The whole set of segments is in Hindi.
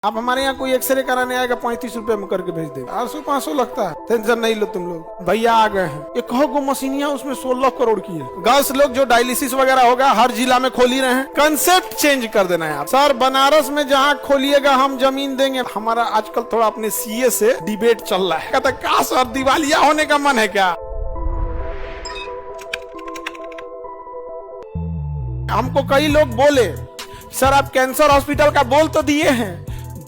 आप हमारे यहाँ कोई एक्सरे कराने आएगा 35 रुपए में करके भेज देगा। 800-500 लगता है, टेंशन नहीं लो तुम लोग। भैया आ गए हैं, एक गो मशीनिया उसमें 16 करोड़ की है। गर्ल्स लोग जो डायलिसिस वगैरह होगा हर जिला में खोल ही रहे हैं। कंसेप्ट चेंज कर देना है आप। सर बनारस में जहाँ खोलिएगा हम जमीन देंगे। हमारा आजकल थोड़ा अपने सीए से डिबेट चल रहा है। कहता क्या सर दिवालिया होने का मन है क्या? हमको कई लोग बोले सर आप कैंसर हॉस्पिटल का बोल तो दिए हैं,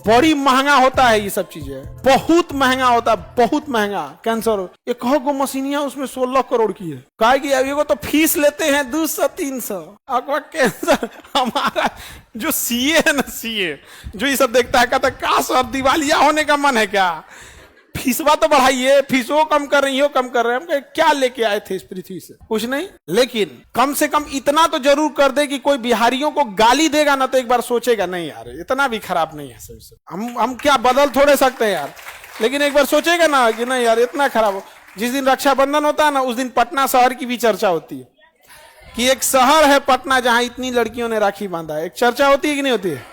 बड़ी महंगा होता है ये सब चीजें, बहुत महंगा होता है, बहुत महंगा कैंसर। एक गो मशीनिया उसमें 16 करोड़ की है। कहा कि अभी को तो फीस लेते हैं 200-300। अगवा कैंसर हमारा जो सीए है ना, सीए जो ये सब देखता है कहता क्या सर दिवालिया होने का मन है क्या? फीसवा तो बढ़ाइए, फीसो कम कर रही हो, कम कर रहे हैं। क्या लेके आए थे इस पृथ्वी से? कुछ नहीं, लेकिन कम से कम इतना तो जरूर कर दे कि कोई बिहारियों को गाली देगा ना तो एक बार सोचेगा नहीं यार इतना भी खराब नहीं है सब। हम क्या बदल थोड़े सकते हैं यार, लेकिन एक बार सोचेगा ना कि नहीं यार इतना खराब हो। जिस दिन रक्षाबंधन होता है ना उस दिन पटना शहर की भी चर्चा होती है कि एक शहर है पटना जहां इतनी लड़कियों ने राखी बांधा है। एक चर्चा होती है कि नहीं होती है?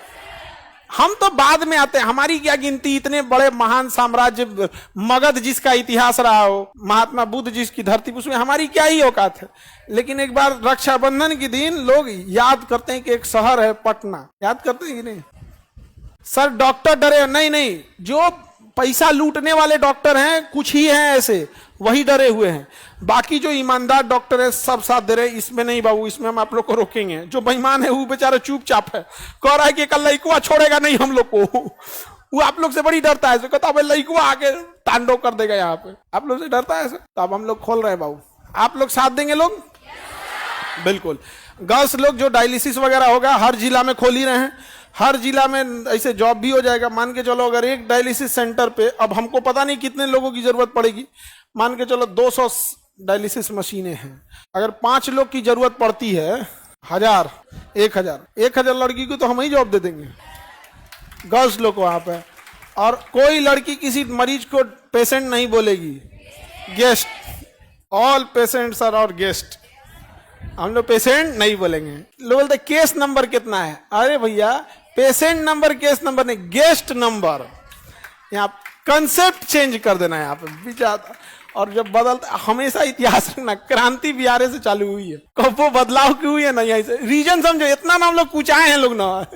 हम तो बाद में आते हैं, हमारी क्या गिनती। इतने बड़े महान साम्राज्य मगध जिसका इतिहास रहा हो, महात्मा बुद्ध जिसकी धरती, उसमें हमारी क्या ही औकात है। लेकिन एक बार रक्षाबंधन के दिन लोग याद करते हैं कि एक शहर है पटना। याद करते हैं कि नहीं? सर डॉक्टर डरे नहीं, जो पैसा लूटने वाले डॉक्टर हैं कुछ ही हैं ऐसे, वही डरे हुए हैं। बाकी जो ईमानदार डॉक्टर है सब साथ दे रहे। इसमें नहीं बाबू, इसमें हम आप लोग को रोकेंगे। जो बेईमान है वो बेचारा चुपचाप है, कह रहा है कि कल लइकुआ छोड़ेगा नहीं हम लोग को। वो आप लोग से बड़ी डरता है, कहता है लइकुआ आके तांडव कर देगा यहाँ पे। आप लोग से डरता है तो अब हम लोग खोल रहे हैं बाबू। आप लोग साथ देंगे लोग? बिल्कुल। गर्ल्स लोग जो डायलिसिस वगैरह होगा हर जिला में खोल ही रहे हैं। हर जिला में ऐसे जॉब भी हो जाएगा। मान के चलो अगर एक डायलिसिस सेंटर पे, अब हमको पता नहीं कितने लोगों की जरूरत पड़ेगी, मान के चलो 200 डायलिसिस मशीनें हैं। अगर 5 लोग की जरूरत पड़ती है, 1000 लड़की को तो हम ही जॉब दे देंगे गर्ल्स लोग को वहां पे। और कोई लड़की किसी मरीज को पेशेंट नहीं बोलेगी, guest. All patients are our guest. हम लोग पेशेंट नहीं बोलेंगे। लोग बोलते केस नंबर कितना है। अरे भैया पेशेंट नंबर केस नंबर नहीं, गेस्ट नंबर। यहाँ कंसेप्ट चेंज कर देना है यहाँ पे विचार। और जब बदलता, हमेशा इतिहास रखना, क्रांति बिहार से चालू हुई है, कब वो बदलाव क्यों हुई है ना यहीं से। रीजन समझो, इतना नाम लोग कुचाए हैं लोग ना,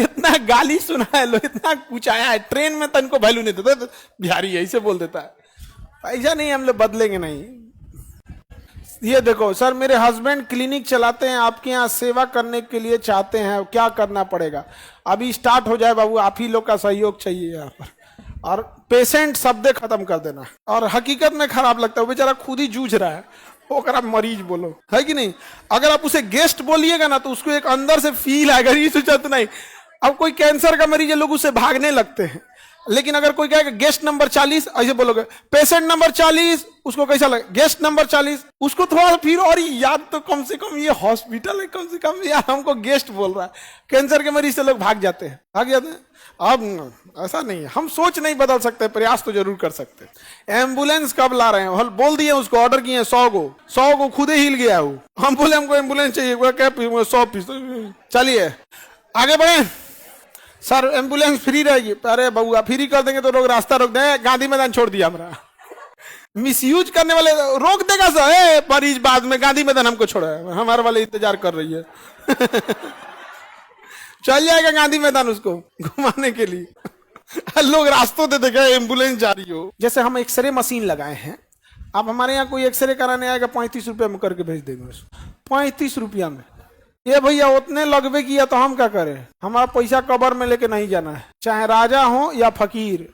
इतना गाली सुना है लोग, इतना कुचाया है। ट्रेन में तन को वैल्यू नहीं देता तो बिहारी यही से बोल देता है। ऐसा नहीं, हम लोग बदलेंगे नहीं। ये देखो सर मेरे हस्बैंड क्लिनिक चलाते हैं, आपके यहाँ सेवा करने के लिए चाहते हैं, क्या करना पड़ेगा? अभी स्टार्ट हो जाए बाबू, आप ही लोग का सहयोग चाहिए यहाँ पर। और पेशेंट शब्द खत्म कर देना। और हकीकत में खराब लगता है, वो बेचारा खुद ही जूझ रहा है, वो अगर आप मरीज बोलो, है कि नहीं? अगर आप उसे गेस्ट बोलिएगा ना तो उसको एक अंदर से फील आएगा, ये सोचत नहीं। अब कोई कैंसर का मरीज है, लोग उससे भागने लगते हैं। लेकिन अगर कोई कहेगा गेस्ट नंबर 40, ऐसे बोलोगे पेशेंट नंबर 40, उसको कैसा लगे? गेस्ट नंबर 40, उसको थोड़ा फिर और याद तो कम से कम ये हॉस्पिटल है, कम से कम यार हमको गेस्ट बोल रहा है। कैंसर के मरीज से लोग भाग जाते हैं। अब ऐसा नहीं है, हम सोच नहीं बदल सकते, प्रयास तो जरूर कर सकते। एम्बुलेंस कब ला रहे हैं? बोल दिए उसको, ऑर्डर किए 100 को खुद ही हिल गया वो। हम बोले हमको एम्बुलेंस चाहिए, 100 पीस। चलिए आगे बढ़े। सर एम्बुलेंस फ्री रहेगी। अरे बउआ फ्री कर देंगे तो लोग रास्ता रोक दें। गांधी मैदान छोड़ दिया हमारा। मिसयूज करने वाले रोक देगा सर, मरीज बाद में गांधी मैदान हमको छोड़ा है, हमारे वाले इंतजार कर रही है। चल जाएगा गांधी मैदान उसको घुमाने के लिए। लोग रास्तों से देखे एम्बुलेंस जा रही हो। जैसे हम एक्सरे मशीन लगाए हैं, आप हमारे यहाँ कोई एक्सरे कराने आएगा 35 रुपये में करके भेज देंगे। 35 रुपया में ये भैया उतने लगभग किया तो हम क्या करें? हमारा पैसा कब्र में लेके नहीं जाना है। चाहे राजा हो या फकीर,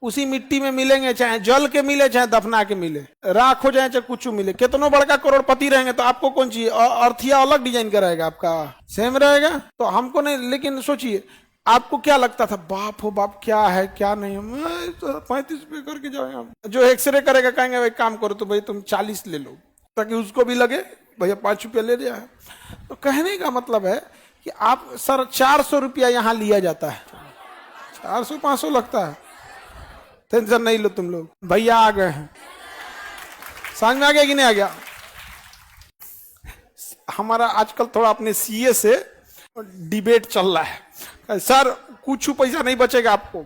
उसी मिट्टी में मिलेंगे, चाहे जल के मिले चाहे दफना के मिले, राख हो जाए चाहे कुछ मिले। कितनों बड़का करोड़पति रहेंगे तो आपको कौन चाहिए? अर्थिया अलग डिजाइन का रहेगा, आपका सेम रहेगा तो हमको नहीं। लेकिन सोचिए आपको क्या लगता था, बाप हो बाप क्या है क्या नहीं। 35 रुपये करके जाओ। जो एक्सरे करेगा कहेंगे भाई काम करो तो भाई तुम 40 ले लो, ताकि उसको भी लगे भैया 5 रुपया ले लिया है। तो कहने का मतलब है कि आप सर 400 रुपया यहाँ लिया जाता है, 400-500 लगता है, टेंशन नहीं लो तुम लोग। भैया आ गए हैं, समझ में आ गया कि नहीं आ गया? हमारा आजकल थोड़ा अपने सीए से डिबेट चल रहा है। सर कुछ पैसा नहीं बचेगा आपको।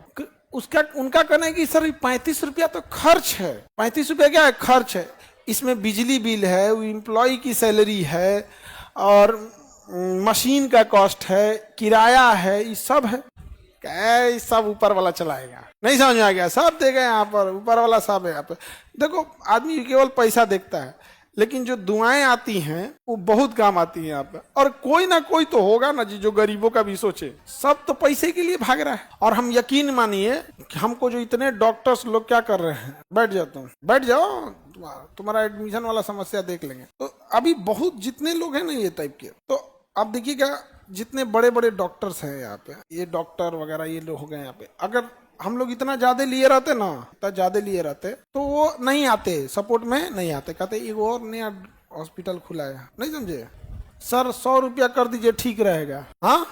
उसका उनका कहना है कि सर 35 रुपया तो खर्च है। 35 रुपया क्या है? खर्च है। इसमें बिजली बिल है, एम्प्लॉय की सैलरी है, और मशीन का कॉस्ट है, किराया है, ये सब है। क्या सब ऊपर वाला चलाएगा? नहीं समझ में आ गया? सब देगा यहाँ पर, ऊपर वाला सब है यहाँ पे। देखो आदमी केवल पैसा देखता है, लेकिन जो दुआएं आती हैं वो बहुत काम आती हैं यहाँ पे। और कोई ना कोई तो होगा ना जी जो गरीबों का भी सोचे। सब तो पैसे के लिए भाग रहा है। और हम यकीन मानिए कि हमको जो इतने डॉक्टर्स लोग क्या कर रहे हैं, बैठ जाओ तुम, बैठ जाओ, तुम्हारा एडमिशन वाला समस्या देख लेंगे। तो अभी बहुत जितने लोग हैं ना ये टाइप के, तो आप देखिएगा जितने बड़े बड़े डॉक्टर्स हैं यहाँ पे, ये डॉक्टर वगैरह ये लोग हो गए यहाँ पे, अगर हम लोग इतना ज्यादा लिए रहते ना, इतना ज्यादा लिए रहते तो वो नहीं आते, सपोर्ट में नहीं आते। कहते एक और नया हॉस्पिटल खुला है, नहीं समझे सर, 100 रुपया कर दीजिए ठीक रहेगा। हाँ,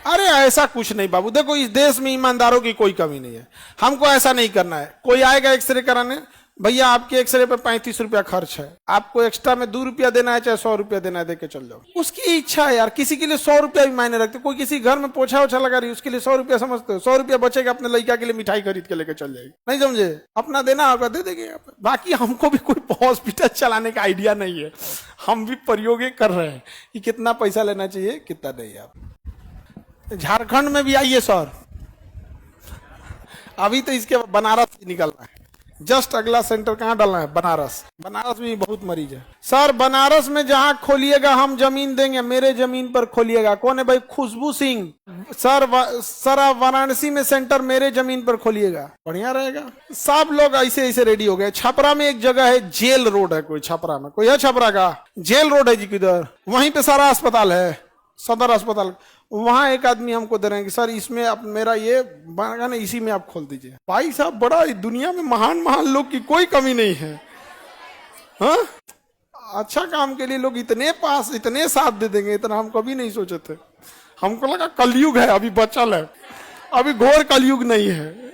अरे ऐसा कुछ नहीं बाबू। देखो इस देश में ईमानदारों की कोई कमी नहीं है। हमको ऐसा नहीं करना है। कोई आएगा एक्सरे कराने, भैया आपके एक्सरे पे 35 रुपया खर्च है, आपको एक्स्ट्रा में 2 रुपया देना है चाहे 100 रुपया देना है, देके चल जाओ। उसकी इच्छा है यार। किसी के लिए 100 रुपया भी मायने रखते। कोई किसी घर में पोछा ओछा लगा रही, उसके लिए 100 रुपया समझते हो? 100 रुपया बचेगा, अपने लड़का के लिए मिठाई खरीद के लेके चल जाएगी। नहीं समझे? अपना देना होगा दे देंगे। बाकी हमको भी कोई हॉस्पिटल चलाने का आइडिया नहीं है। हम भी प्रयोग कर रहे हैं कि कितना पैसा लेना चाहिए कितना नहीं। आप झारखंड में भी आइए सर, अभी तो इसके बनारस से निकलना है। जस्ट अगला सेंटर कहाँ डालना है? बनारस। बनारस में भी बहुत मरीज है सर। बनारस में जहाँ खोलिएगा हम जमीन देंगे, मेरे जमीन पर खोलिएगा। कौन है भाई? खुशबू सिंह सर। सर आप वाराणसी में सेंटर मेरे जमीन पर खोलिएगा, बढ़िया रहेगा। सब लोग ऐसे ऐसे रेडी हो गए। छपरा में एक जगह है, जेल रोड है। कोई छपरा में कोई है? छपरा का जेल रोड है जी किधर? वहीं पे सारा अस्पताल है, सदर अस्पताल। वहां एक आदमी हमको दे रहे हैं कि सर इसमें आप मेरा ये बना ना, इसी में आप खोल दीजिए। भाई साहब बड़ा दुनिया में महान महान लोग की कोई कमी नहीं है। हाँ, अच्छा काम के लिए लोग इतने पास इतने साथ दे देंगे, इतना हम कभी नहीं सोचे थे। हमको लगा कलयुग है अभी बचल है, अभी घोर कलयुग नहीं है।